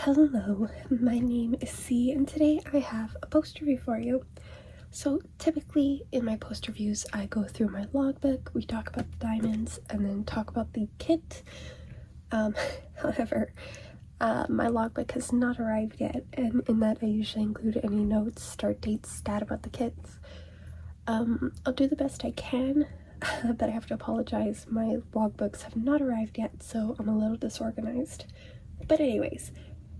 Hello, my name is C, and today I have a poster review for you. So typically in my poster reviews, I go through my logbook, we talk about the diamonds, and then talk about the kit. However, my logbook has not arrived yet, and in that I usually include any notes, start dates, stat about the kits. I'll do the best I can, but I have to apologize, my logbooks have not arrived yet, so I'm a little disorganized. But anyways,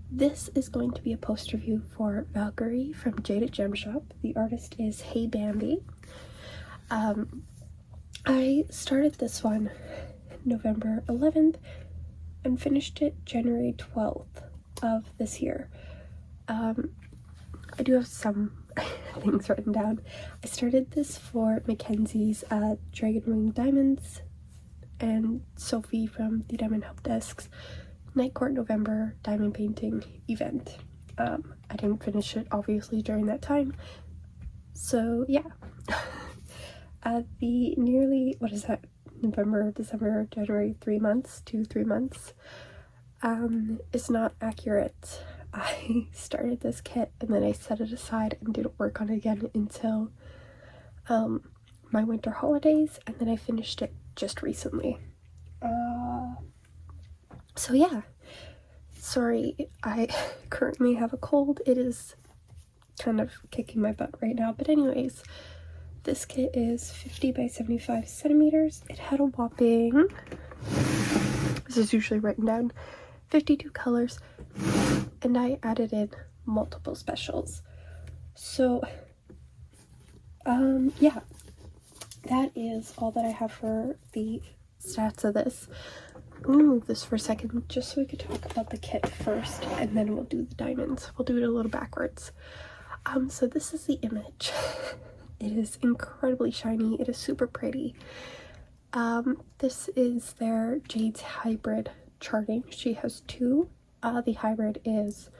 this is going to be a post review for Valkyrie from Jaded Gem Shop. The artist is Hiya. I started this one November 11th and finished it January 12th of this year. I do have some things written down. I started this for Mackenzie's Dragon Wing Diamonds and Sophie from the Diamond Help Desk's Night Court November diamond painting event. I didn't finish it obviously during that time, so yeah. The nearly, what is that, November, December, January, 3 months, 3 months, is not accurate. I started this kit and then I set it aside and didn't work on it again until my winter holidays, and then I finished it just recently. So yeah, sorry, I currently have a cold. It is kind of kicking my butt right now, but anyways, this kit is 50 by 75 centimeters. It had a whopping, this is usually written down, 52 colors, and I added in multiple specials. So yeah, that is all that I have for the stats of this. I'm gonna move this for a second just so we could talk about the kit first, and then we'll do the diamonds. We'll do it a little backwards. So this is the image. It is incredibly shiny. It is super pretty. This is their Jade's hybrid charting. She has two. The hybrid is,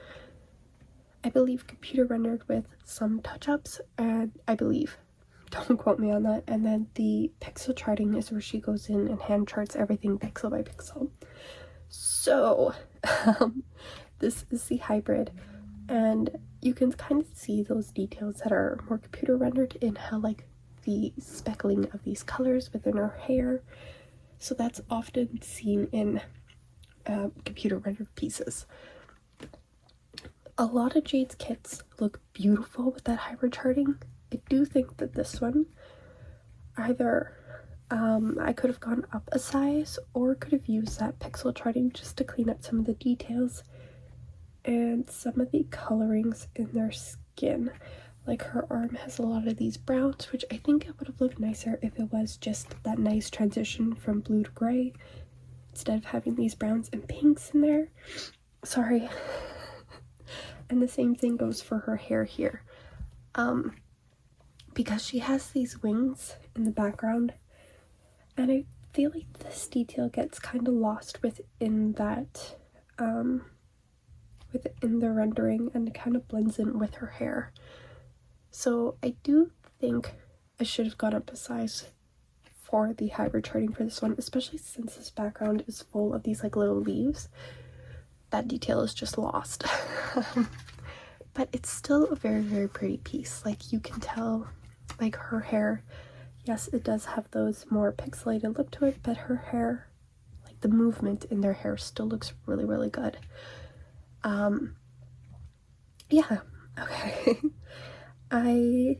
I believe, computer rendered with some touch-ups, and I believe, don't quote me on that, and then the pixel charting is where she goes in and hand charts everything pixel by pixel. So this is the hybrid, and you can kind of see those details that are more computer rendered in how, like, the speckling of these colors within her hair. So that's often seen in computer rendered pieces. A lot of Jade's kits look beautiful with that hybrid charting. I do think that this one, either I could have gone up a size or could have used that pixel charting just to clean up some of the details and some of the colorings in their skin. Like, her arm has a lot of these browns, which I think it would have looked nicer if it was just that nice transition from blue to gray instead of having these browns and pinks in there. Sorry. And the same thing goes for her hair here. Because she has these wings in the background, and I feel like this detail gets kind of lost within that, within the rendering, and it kind of blends in with her hair. So I do think I should have gone up a size for the hybrid charting for this one, especially since this background is full of these like little leaves. That detail is just lost. But it's still a very, very pretty piece. Like, you can tell, like, her hair, yes, it does have those more pixelated look to it, but her hair, like, the movement in their hair still looks really, really good. Yeah, okay. I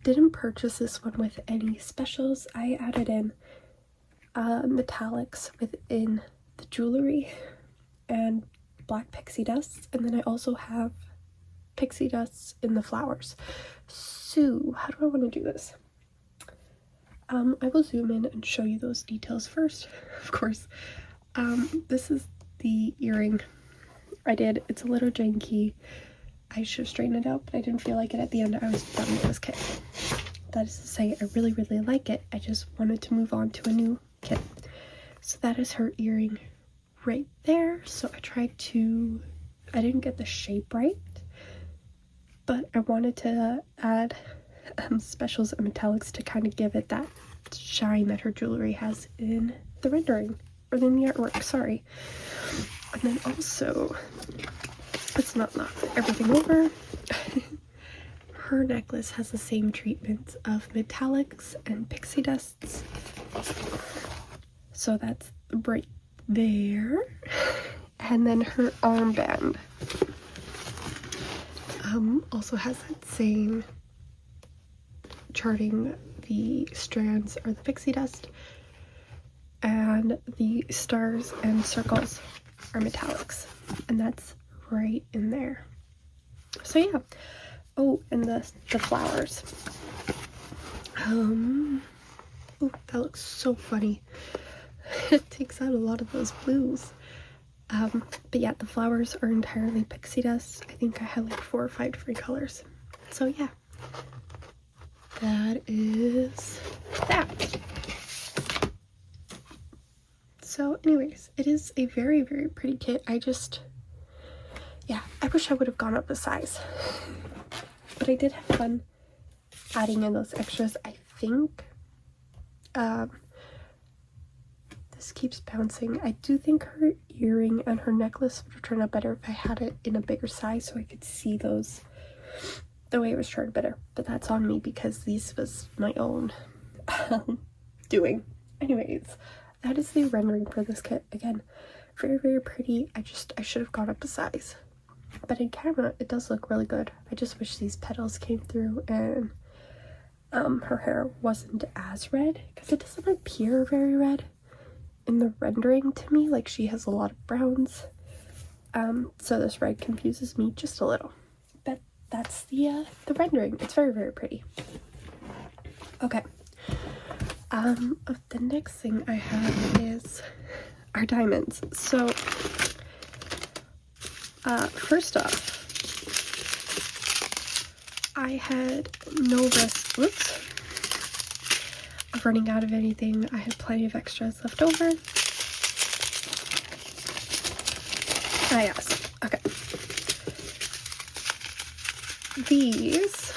didn't purchase this one with any specials. I added in metallics within the jewelry and black pixie dust, and then I also have pixie dusts in the flowers. So how do I want to do this? I will zoom in and show you those details first, of course. This is the earring I did. It's a little janky. I should have straightened it out, but I didn't feel like it at the end. I was done with this kit. That is to say, I really, really like it. I just wanted to move on to a new kit. So that is her earring right there. So I didn't get the shape right, but I wanted to add specials and metallics to kind of give it that shine that her jewelry has in the rendering. or than the artwork, sorry. And then also, let's not knock everything over. Her necklace has the same treatment of metallics and pixie dusts. So that's right there. And then her armband also has that same charting. The strands are the pixie dust, and the stars and circles are metallics, and that's right in there. So yeah. Oh, and the flowers. Oh, that looks so funny. It takes out a lot of those blues. But yeah, the flowers are entirely pixie dust. I think I had like 4 or 5 different colors. So yeah, that is that. So anyways, it is a very, very pretty kit. Yeah, I wish I would have gone up a size. But I did have fun adding in those extras. I think this keeps bouncing. I do think her earring and her necklace would have turned out better if I had it in a bigger size so I could see those the way it was turned better. But that's on me because this was my own doing. Anyways, that is the rendering for this kit. Again, very, very pretty. I should have gone up a size. But in camera, it does look really good. I just wish these petals came through and her hair wasn't as red, because it doesn't appear very red in the rendering to me. Like, she has a lot of browns. So this red confuses me just a little. But that's the rendering. It's very, very pretty. Okay. The next thing I have is our diamonds. So first off, I had no risk, of running out of anything. I had plenty of extras left over. Ah, yes. Okay. These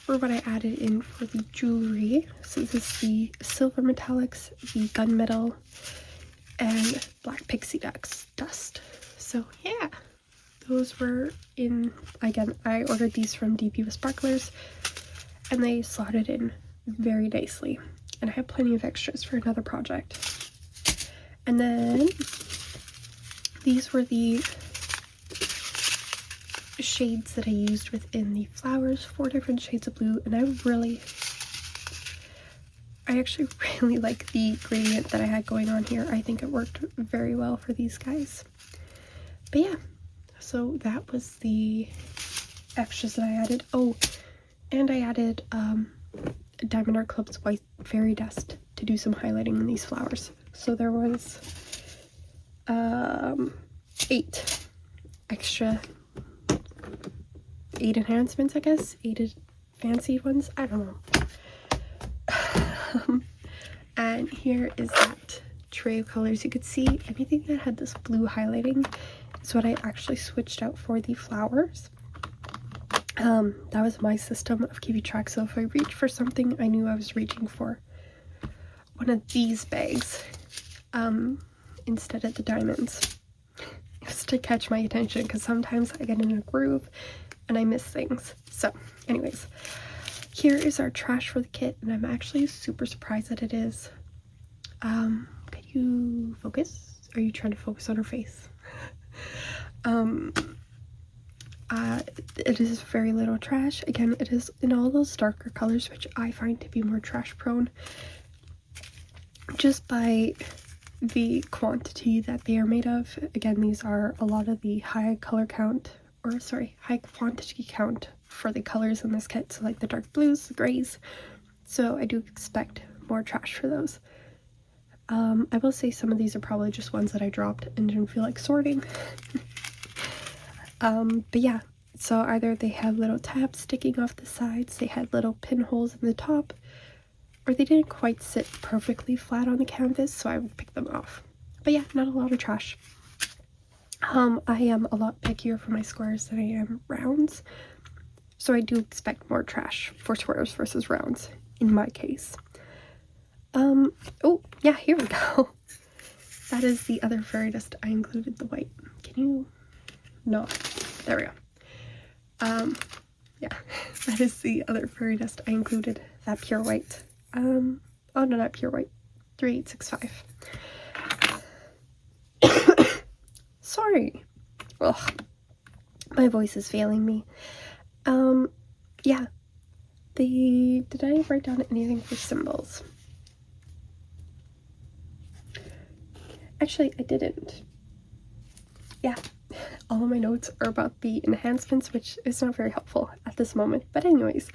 were what I added in for the jewelry. So this is the silver metallics, the gunmetal, and black pixie dust. So yeah, those were in. Again, I ordered these from DP with Sparklers, and they slotted in very nicely. And I have plenty of extras for another project. And then these were the shades that I used within the flowers, 4 different shades of blue, and I actually really like the gradient that I had going on here. I think it worked very well for these guys. But yeah, so that was the extras that I added. Oh, and I added Diamond Art Club's white fairy dust to do some highlighting in these flowers. So there was 8 extra, 8 enhancements, I guess, 8 fancied ones, I don't know. And here is that tray of colors. You could see anything that had this blue highlighting is what I actually switched out for the flowers. That was my system of keeping track. So if I reached for something, I knew I was reaching for one of these bags instead of the diamonds. Just to catch my attention, because sometimes I get in a groove and I miss things. So anyways, here is our trash for the kit, and I'm actually super surprised that it is. Can you focus? Are you trying to focus on her face? It is very little trash. Again, it is in all those darker colors, which I find to be more trash prone, just by the quantity that they are made of. Again, these are a lot of the high quantity count for the colors in this kit, so like the dark blues, the grays, so I do expect more trash for those. I will say some of these are probably just ones that I dropped and didn't feel like sorting. But yeah, so either they have little tabs sticking off the sides, they had little pinholes in the top, or they didn't quite sit perfectly flat on the canvas, so I would pick them off. But yeah, not a lot of trash. I am a lot pickier for my squares than I am rounds, so I do expect more trash for squares versus rounds in my case. Oh, yeah, here we go. That is the other fairy dust. I included the white. Can you? No. There we go. Yeah, that is the other fairy dust. I included that pure white. Oh no, not pure white. 3865. Sorry. Ugh. My voice is failing me. Yeah. Did I write down anything for symbols? Actually, I didn't. Yeah, all of my notes are about the enhancements, which is not very helpful at this moment. But anyways,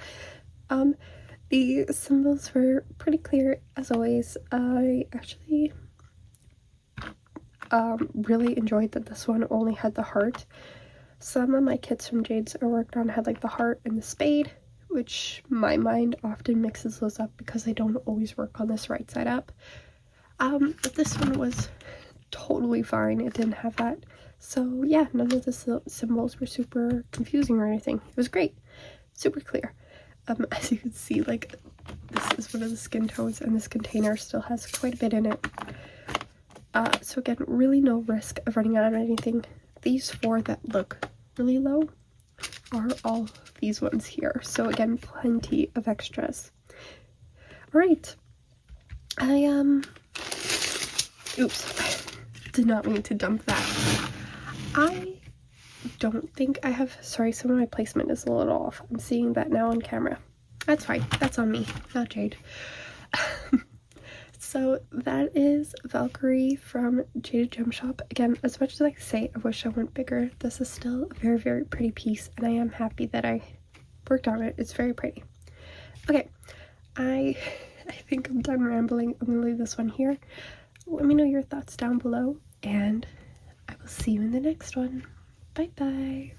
the symbols were pretty clear as always. I actually really enjoyed that this one only had the heart. Some of my kits from Jade's I worked on had like the heart and the spade, which my mind often mixes those up because I don't always work on this right side up. But this one was totally fine. It didn't have that. So yeah, none of the symbols were super confusing or anything. It was great. Super clear. As you can see, like, this is one of the skin tones, and this container still has quite a bit in it. So again, really no risk of running out of anything. These 4 that look really low are all these ones here. So again, plenty of extras. Alright. Oops. Did not mean to dump that. I don't think I have, sorry, some of my placement is a little off. I'm seeing that now on camera. That's fine. That's on me, not Jade. So that is Valkyrie from Jaded Gem Shop. Again, as much as I say I wish I went bigger, this is still a very, very pretty piece, and I am happy that I worked on it. It's very pretty. Okay, I think I'm done rambling. I'm gonna leave this one here. Let me know your thoughts down below, and I will see you in the next one. Bye bye.